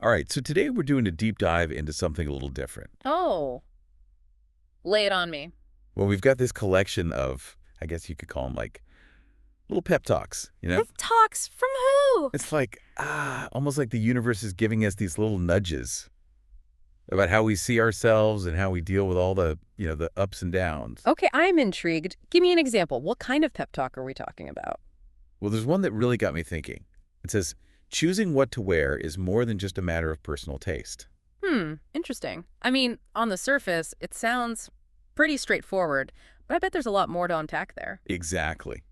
All right, so today we're doing a deep dive into something a little different. Oh, lay it on me. Well, we've got this collection of, I guess you could call them like little pep talks, you know? Pep talks from who? It's like, almost like the universe is giving us these little nudges about how we see ourselves and how we deal with all the ups and downs. Okay, I'm intrigued. Give me an example. What kind of pep talk are we talking about? Well, there's one that really got me thinking. It says, choosing what to wear is more than just a matter of personal taste. Interesting. I mean, on the surface, it sounds pretty straightforward, but I bet there's a lot more to unpack there. Exactly.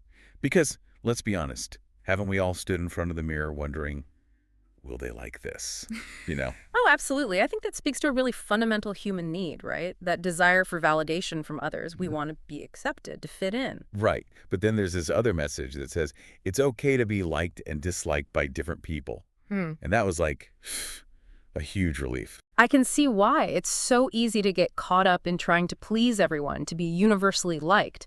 Because, let's be honest, haven't we all stood in front of the mirror wondering, will they like this? You know? Oh, absolutely. I think that speaks to a really fundamental human need, right? That desire for validation from others. We want to be accepted, to fit in. Right. But then there's this other message that says it's okay to be liked and disliked by different people. And that was like a huge relief. I can see why. It's so easy to get caught up in trying to please everyone, to be universally liked.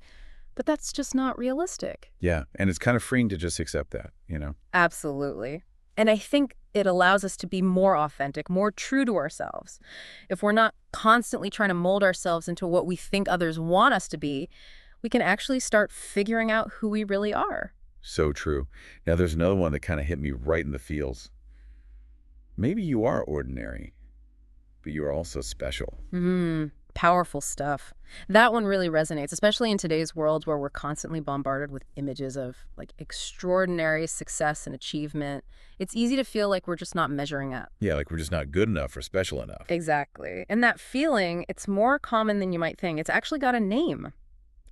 But that's just not realistic. Yeah. And it's kind of freeing to just accept that, you know? Absolutely. And I think it allows us to be more authentic, more true to ourselves. If we're not constantly trying to mold ourselves into what we think others want us to be, we can actually start figuring out who we really are. So true. Now, there's another one that kind of hit me right in the feels. Maybe you are ordinary, but you are also special. Powerful stuff. That one really resonates, especially in today's world where we're constantly bombarded with images of like extraordinary success and achievement. It's easy to feel like we're just not measuring up. Yeah, like we're just not good enough or special enough. Exactly. And that feeling, it's more common than you might think. It's actually got a name.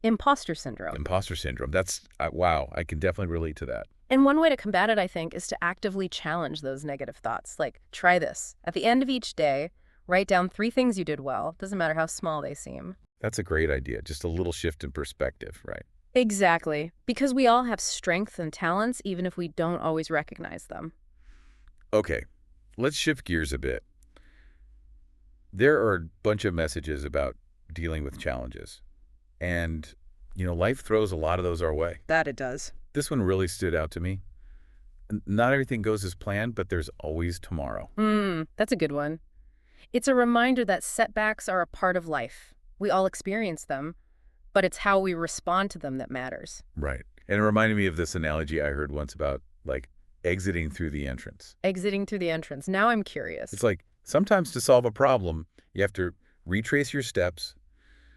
Imposter syndrome. Imposter syndrome. That's, wow, I can definitely relate to that. And one way to combat it, I think, is to actively challenge those negative thoughts. Like, try this. At the end of each day, write down 3 things you did well. Doesn't matter how small they seem. That's a great idea. Just a little shift in perspective, right? Exactly. Because we all have strengths and talents, even if we don't always recognize them. Okay, let's shift gears a bit. There are a bunch of messages about dealing with challenges. And, life throws a lot of those our way. That it does. This one really stood out to me. Not everything goes as planned, but there's always tomorrow. That's a good one. It's a reminder that setbacks are a part of life. We all experience them, but it's how we respond to them that matters. Right. And it reminded me of this analogy I heard once about, like, exiting through the entrance. Exiting through the entrance. Now I'm curious. It's like sometimes to solve a problem, you have to retrace your steps,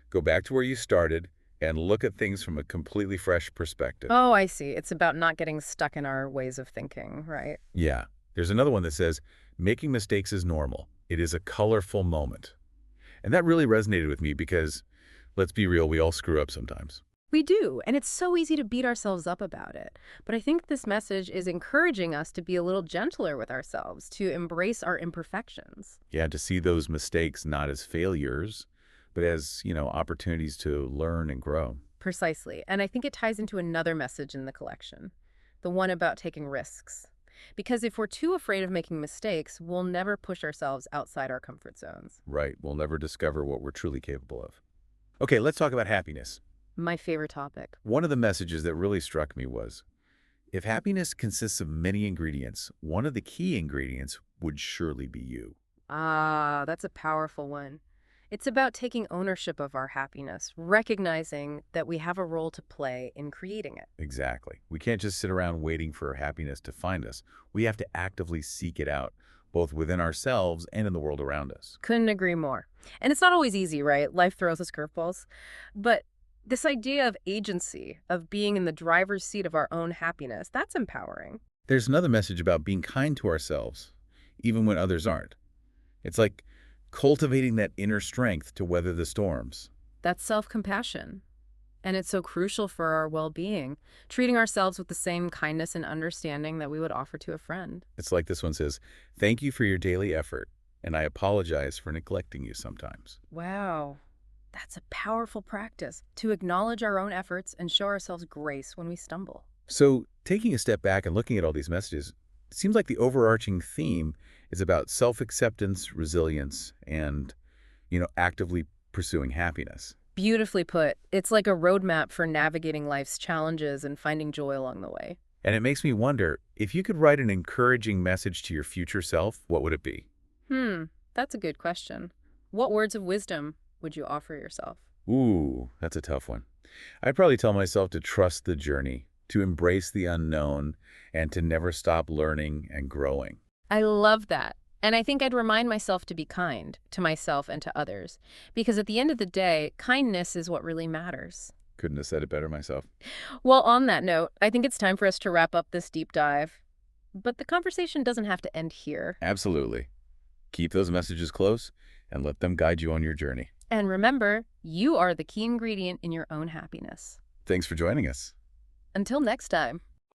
go back to where you started, and look at things from a completely fresh perspective. Oh, I see. It's about not getting stuck in our ways of thinking, right? Yeah. There's another one that says, making mistakes is normal. It is a colorful moment. And that really resonated with me because, let's be real, we all screw up sometimes. We do, and it's so easy to beat ourselves up about it. But I think this message is encouraging us to be a little gentler with ourselves, to embrace our imperfections. Yeah, to see those mistakes not as failures, but as, opportunities to learn and grow. Precisely. And I think it ties into another message in the collection, the one about taking risks. Because if we're too afraid of making mistakes, we'll never push ourselves outside our comfort zones. Right. We'll never discover what we're truly capable of. Okay, let's talk about happiness. My favorite topic. One of the messages that really struck me was, if happiness consists of many ingredients, one of the key ingredients would surely be you. Ah, that's a powerful one. It's about taking ownership of our happiness, recognizing that we have a role to play in creating it. Exactly. We can't just sit around waiting for happiness to find us. We have to actively seek it out, both within ourselves and in the world around us. Couldn't agree more. And it's not always easy, right? Life throws us curveballs. But this idea of agency, of being in the driver's seat of our own happiness, that's empowering. There's another message about being kind to ourselves, even when others aren't. It's like cultivating that inner strength to weather the storms. That's self-compassion. And it's so crucial for our well-being, treating ourselves with the same kindness and understanding that we would offer to a friend. It's like this one says, thank you for your daily effort, and I apologize for neglecting you sometimes. Wow. That's a powerful practice, to acknowledge our own efforts and show ourselves grace when we stumble. So, taking a step back and looking at all these messages, it seems like the overarching theme is about self-acceptance, resilience, and, actively pursuing happiness. Beautifully put. It's like a roadmap for navigating life's challenges and finding joy along the way. And it makes me wonder, if you could write an encouraging message to your future self, what would it be? That's a good question. What words of wisdom would you offer yourself? Ooh, that's a tough one. I'd probably tell myself to trust the journey, to embrace the unknown, and to never stop learning and growing. I love that. And I think I'd remind myself to be kind to myself and to others. Because at the end of the day, kindness is what really matters. Couldn't have said it better myself. Well, on that note, I think it's time for us to wrap up this deep dive. But the conversation doesn't have to end here. Absolutely. Keep those messages close and let them guide you on your journey. And remember, you are the key ingredient in your own happiness. Thanks for joining us. Until next time.